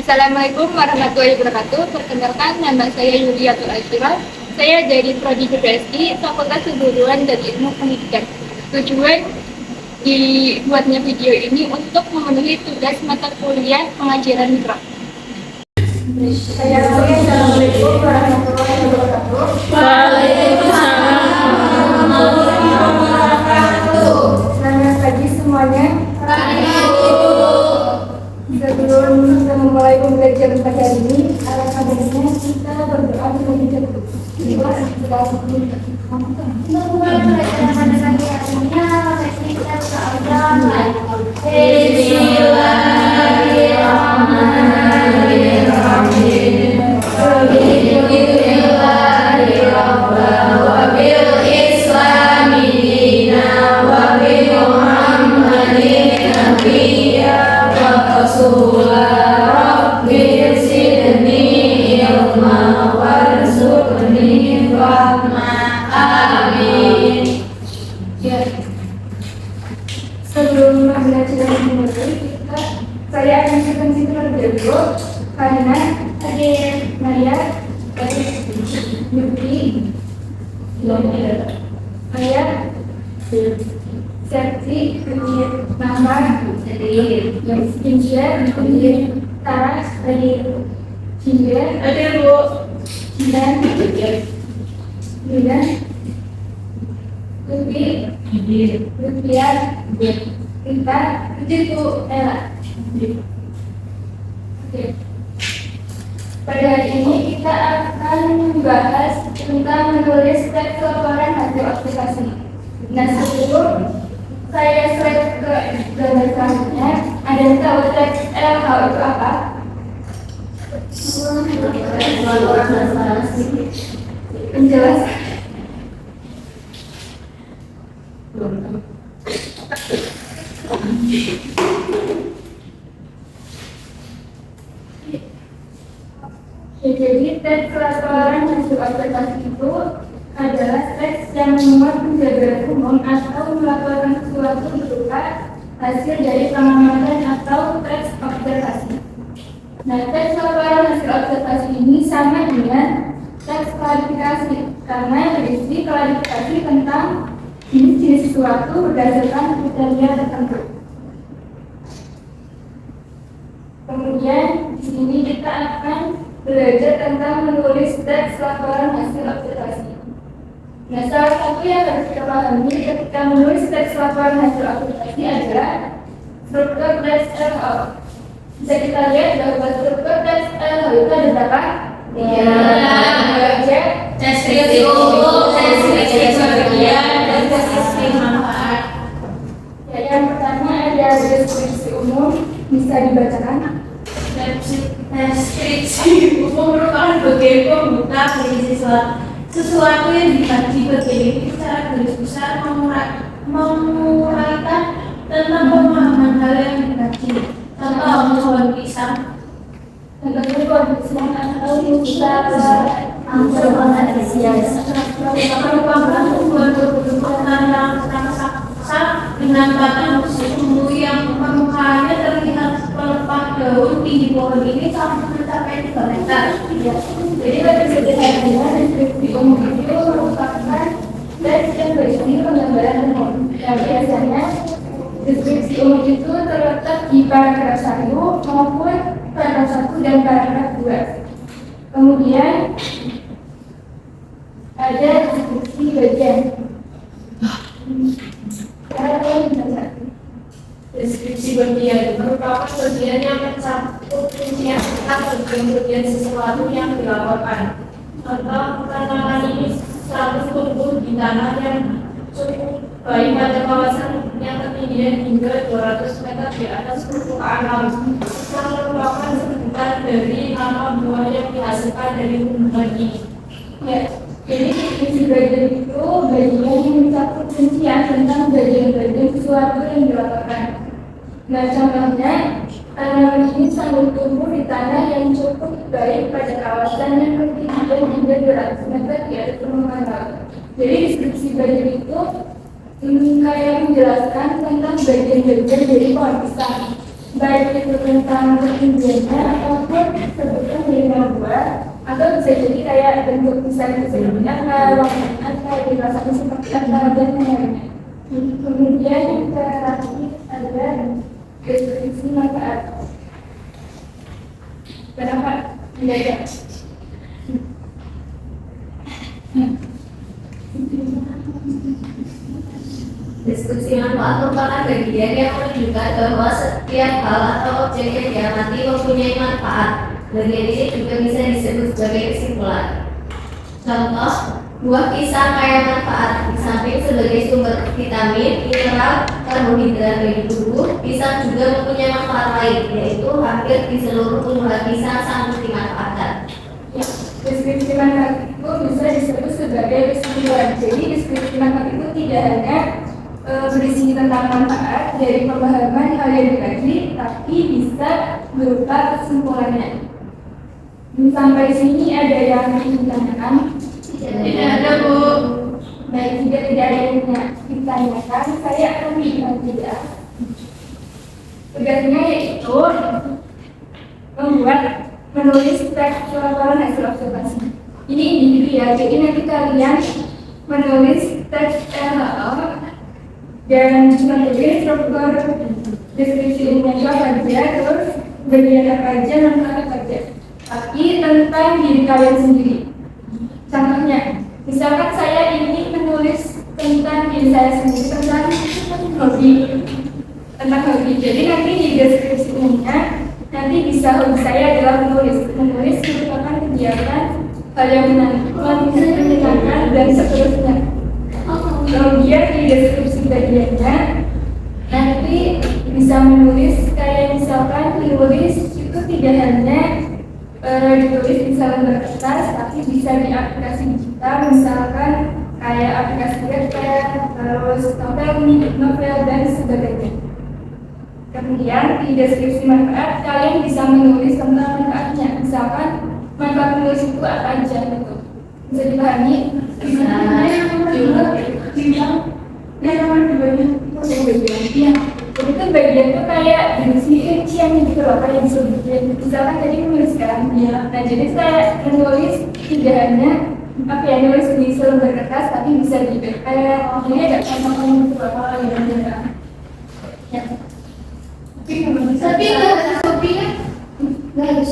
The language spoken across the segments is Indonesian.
Assalamualaikum warahmatullahi wabarakatuh. Perkenalkan, nama saya Yuliatul Azira. Saya dari Prodi PPSI, Fakultas Keguruan dan Ilmu Pendidikan. Tujuan dibuatnya video ini untuk memenuhi tugas mata kuliah pengajaran mikro. Assalamualaikum warahmatullahi wabarakatuh. Waalaikumsalam warahmatullahi wabarakatuh. Selamat pagi semuanya. Sebelum kita memulai pembelajaran pada hari ini, alangkah baiknya kita berdoa terlebih dahulu. Sebelum belajar dimulai, saya akan berfungsi terlebih dahulu karena Maria, Yuki, Ayah, Serti, Mama, Insia, Taras, Cinda, dan Rupiah, kita itu Ella. Oke. Pada hari ini kita akan membahas tentang menulis teks laporan hasil observasi. Nah, sebelum saya slide ke gambar selanjutnya, ada yang tahu teks LH itu apa? Penjelasan. Jadi teks laporan hasil observasi itu adalah teks yang memuat penjabaran umum atau melaporkan sesuatu berupa hasil dari pengamatan atau teks observasi. Nah, teks laporan hasil observasi ini sama dengan teks klarifikasi karena berisi klarifikasi tentang jenis sesuatu berdasarkan kriteria tertentu. Kemudian di sini kita akan belajar tentang menulis teks laporan hasil observasi. Nah, salah satu yang harus kita pahami ketika menulis teks laporan hasil observasi adalah struktur teks LH. Bisa kita lihat bahwa struktur teks LH itu ada berapa? Tiga. Deskripsi umum, deskripsi bagian, dan deskripsi manfaat. Ya, yang pertama ada deskripsi umum, bisa dibacakan. Deskripsi umum merupakan bagian pembuka dari sesuatu yang dikaji bagian ini secara garis besar menguraikan tentang pemahaman hal yang dikaji. Contoh pohon pisang. Contohnya pohon pisang atau bisa merupakan tumbuhan berbentukan yang raksasa dengan batang sumbu yang permukaannya terlihat pelepah daun. Tinggi pohon ini sampai mencapai 3 meter. Jadi pada sederhananya deskripsi umum itu merupakan teks yang berisi penggambaran umum. Nah, biasanya deskripsi umum itu terletak di paragraf 1 maupun paragraf 1 dan paragraf 2. Kemudian ada deskripsi bagian. Deskripsi bagian merupakan bagian yang mencakup rincian tentang bagian sesuatu yang dilaporkan. Contoh, tanaman ini 100 tumbuh di tanah yang cukup baik pada kawasan yang ketinggian hingga 200 meter di atas permukaan laut. Yang merupakan sebutan dari nama buah yang dihasilkan dari tumbuhan ini. Ya, jadi deskripsi bagian itu bagian yang mencakup rincian tentang bagian-bagian sesuatu yang dilaporkan. Nah, contohnya tanaman ini sanggup tumbuh di tanah yang cukup baik pada kawasan yang ketinggian hingga 200 meter di atas permukaan laut. Jadi deskripsi bagian itu kayak menjelaskan tentang bagian-bagian dari pohon pisang. baik itu tentang ketinggiannya ataupun sebutan dari buat, atau bisa jadi kayak bentuk misalnya sebelumnya warnanya kayak dirasakan seperti apa dan lainnya. Kemudian yang terakhir ada deskripsi manfaat. Kenapa? Tidak. Diskusi manfaat merupakan bagian yang menunjukkan bahwa setiap hal atau objek yang diamati mempunyai manfaat. Bagian ini juga bisa disebut sebagai kesimpulan. Contoh, buah pisang kaya manfaat. Di samping sebagai sumber vitamin, mineral, karbohidrat bagi tubuh, pisang juga mempunyai manfaat lain, yaitu hampir di seluruh tumbuhan pisang sangat dimanfaatkan. Ya, deskripsi manfaat itu bisa disebut sebagai kesimpulan. Jadi deskripsi manfaat itu tidak hanya berisi tentang manfaat dari pemahaman hal yang dikaji, tapi bisa berupa kesimpulannya. Sampai sini ada yang ditanyakan? Tidak ada, Bu. Baik, jika tidak ada yang ditanyakan, saya akan tidak. Tugasnya yaitu menulis teks laporan hasil observasi. Ini individu ya, jadi nanti kalian menulis teks LHO dan menulis struktur deskripsi ilmiah itu apa aja, terus bagian apa aja, dan apa aja. Tapi tentang diri kalian sendiri. Contohnya, misalkan saya ini menulis tentang diri saya sendiri, tentang hobi. Jadi nanti di deskripsinya nanti bisa hobi saya adalah menulis merupakan kegiatan hal yang menyenangkan dan seterusnya. Kemudian di deskripsi bagiannya nanti bisa menulis kayak misalkan menulis itu tidak hanya ditulis di lembar kertas, tapi bisa di aplikasi digital, misalkan kayak aplikasi webpad, terus novel dan sebagainya. Kemudian di deskripsi manfaat kalian bisa menulis tentang manfaatnya, misalkan manfaat menulis itu apa aja gitu. Bisa dipahami? Itu bagian itu kayak berisi rincian gitu loh, kayak disebutin. Misalkan tadi menuliskan, nah jadi saya menulis tidak hanya nulis di lembar kertas, tapi bisa di kayak ini ada contohnya gitu loh, kalau yang ya. Tapi nggak ada kopinya, nggak ada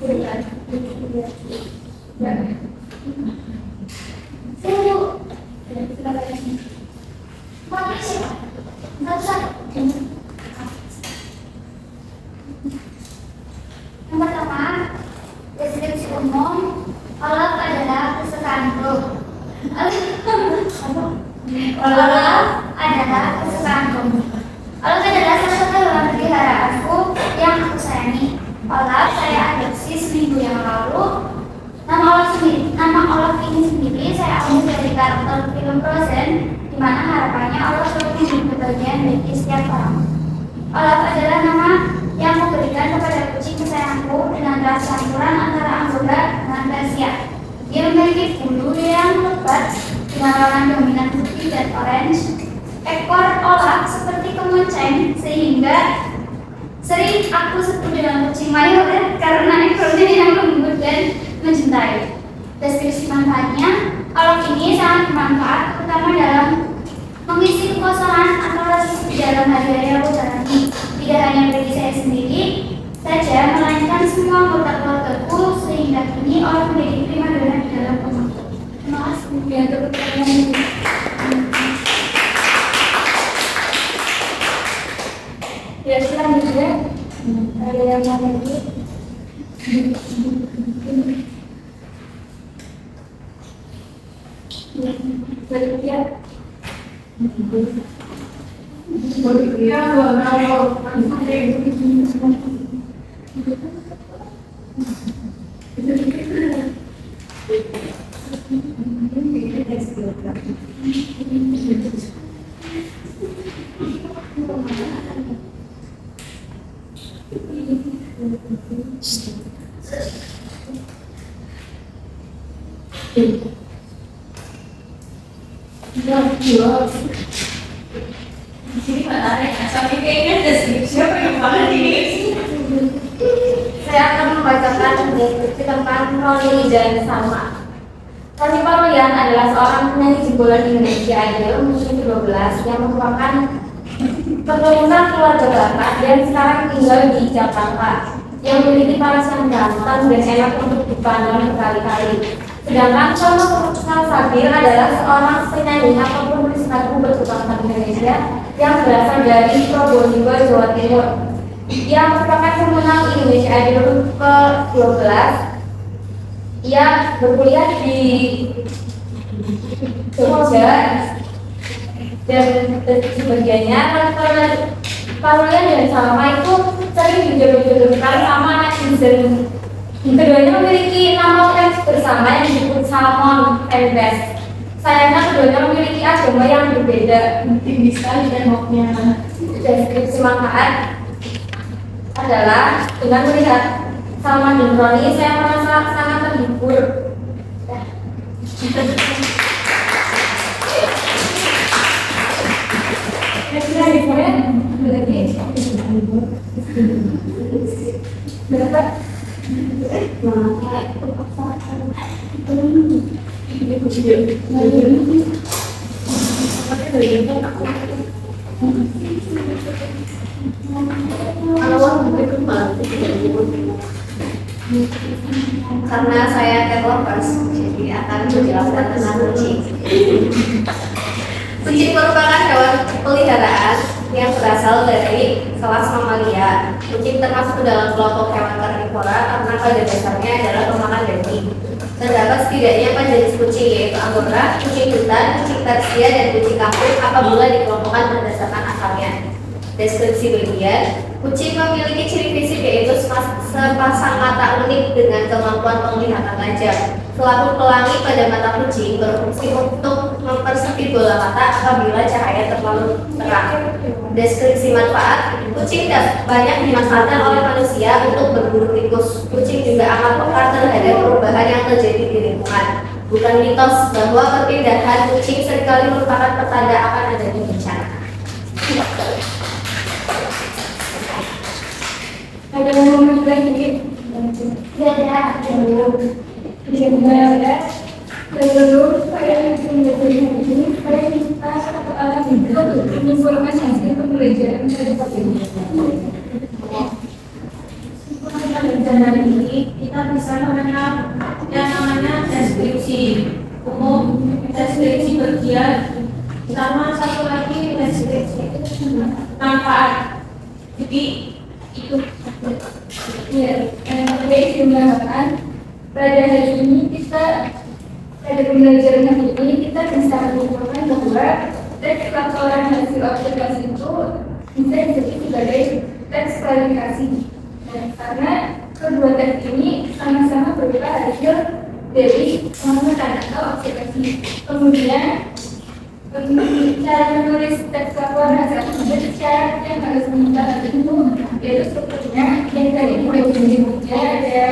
Yang pertama, deskripsi umum. Olaf adalah kesukaan grup. Olaf adalah kesukaanku. Olaf adalah salah satu hewan peliharaanku yang aku sayangi. Olaf saya adopsi seminggu yang lalu. Nama Olaf ini sendiri saya ambil dari karakter film Frozen, di mana harapannya Olaf selalu menjadi bagian dari setiap orang. Olaf adalah nama yang kuberikan kepada kucing kesayanganku dengan ras campuran antara Angora dengan Persia. Dia memiliki bulu yang lebat dengan warna dominan putih dan orange. Ekor Olaf seperti kemonceng sehingga sering aku sebut dengan kucing mayor karena ekornya yang lembut dan mencintai. Deskripsi manfaatnya, Olaf ini sangat bermanfaat terutama dalam mengisi kekosongan antara sisi dalam hari-hari aku jalani. Tidak hanya bagi saya sendiri saja, melainkan semua anggota keluargaku, sehingga kini Olaf menjadi primadona di dalam rumahku. Terima kasih untuk pertanyaan. Ya, selanjutnya ada yang mau lagi? Berikutnya. Saya akan membacakan deskripsi tentang Roni dan Salma. Roni Parlian adalah seorang penyanyi jebolan Indonesia Idol musim ke-12 yang merupakan keturunan keluarga Batak dan sekarang tinggal di Jakarta, yang memiliki paras yang ganteng dan enak untuk dipandang berkali-kali. Sedangkan Salma Sabir adalah seorang penyanyi ataupun penulis lagu berkebangsaan Indonesia yang berasal dari Probolinggo, Jawa Timur. Ia merupakan pemenang Indonesia Idol ke-12. Ia berkuliah di Jogja dan sebagiannya Parlian dan Salma itu sering dijodoh-jodohkan sama netizen. Keduanya memiliki nama fans bersama yang disebut Salmon Fanbase. Sayangnya keduanya memiliki agama yang berbeda. Tinggi sekali temboknya. Deskripsi manfaat adalah dengan melihat Salman dan Roni, saya merasa sangat terhibur. Karena saya cat lovers, jadi akan menjelaskan tentang kucing. Kucing merupakan hewan peliharaan yang berasal dari kelas mamalia. Kucing termasuk dalam kelompok hewan karnivora karena pada dasarnya adalah pemakan daging. Terdapat setidaknya 4 jenis kucing, yaitu Angora, kucing hutan, kucing Persia, dan kucing kampung apabila dikelompokkan berdasarkan asalnya. Deskripsi bagian, kucing memiliki ciri fisik yaitu sepasang mata unik dengan kemampuan penglihatan tajam. Selaput pelangi pada mata kucing berfungsi untuk mempersempit bola mata apabila cahaya terlalu terang. Deskripsi manfaat, kucing banyak dimanfaatkan oleh manusia untuk berburu tikus. Kucing juga amat peka terhadap perubahan yang terjadi di lingkungan. Bukan mitos bahwa perpindahan kucing seringkali merupakan pertanda akan adanya bencana. Ada yang mau juga sedikit? Tidak ada. Ada. Sebelum saya menjadi ini, saya minta satu alat untuk menyimpulkan hasil pembelajaran pada hari ini. Pembelajaran ini kita bisa mengenal yang namanya deskripsi umum, deskripsi bagian, sama satu lagi deskripsi manfaat. Jadi itu Ya, baik, terima kasih. Pada hari ini pada pembelajaran hari ini kita bisa menyimpulkan bahwa teks laporan hasil observasi itu bisa disebut sebagai teks klarifikasi. Dan karena kedua teks ini sama-sama berupa hasil dari pengamatan atau observasi. Kemudian cara menulis teks laporan hasil observasi syarat yang harus kita itu yaitu strukturnya yang tadi mulai dari buku ada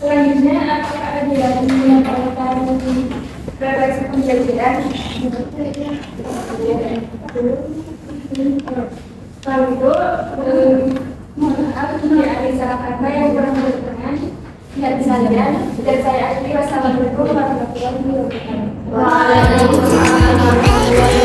selanjutnya, apakah ada yang menyampaikan refleksi pembelajaran? Lalu itu, mohon maaf jika ada salah kata yang kurang berkenan dari saya, dan saya akhiri. Wassalamualaikum warahmatullahi wabarakatuh. Waalaikumsalam warahmatullahi wabarakatuh.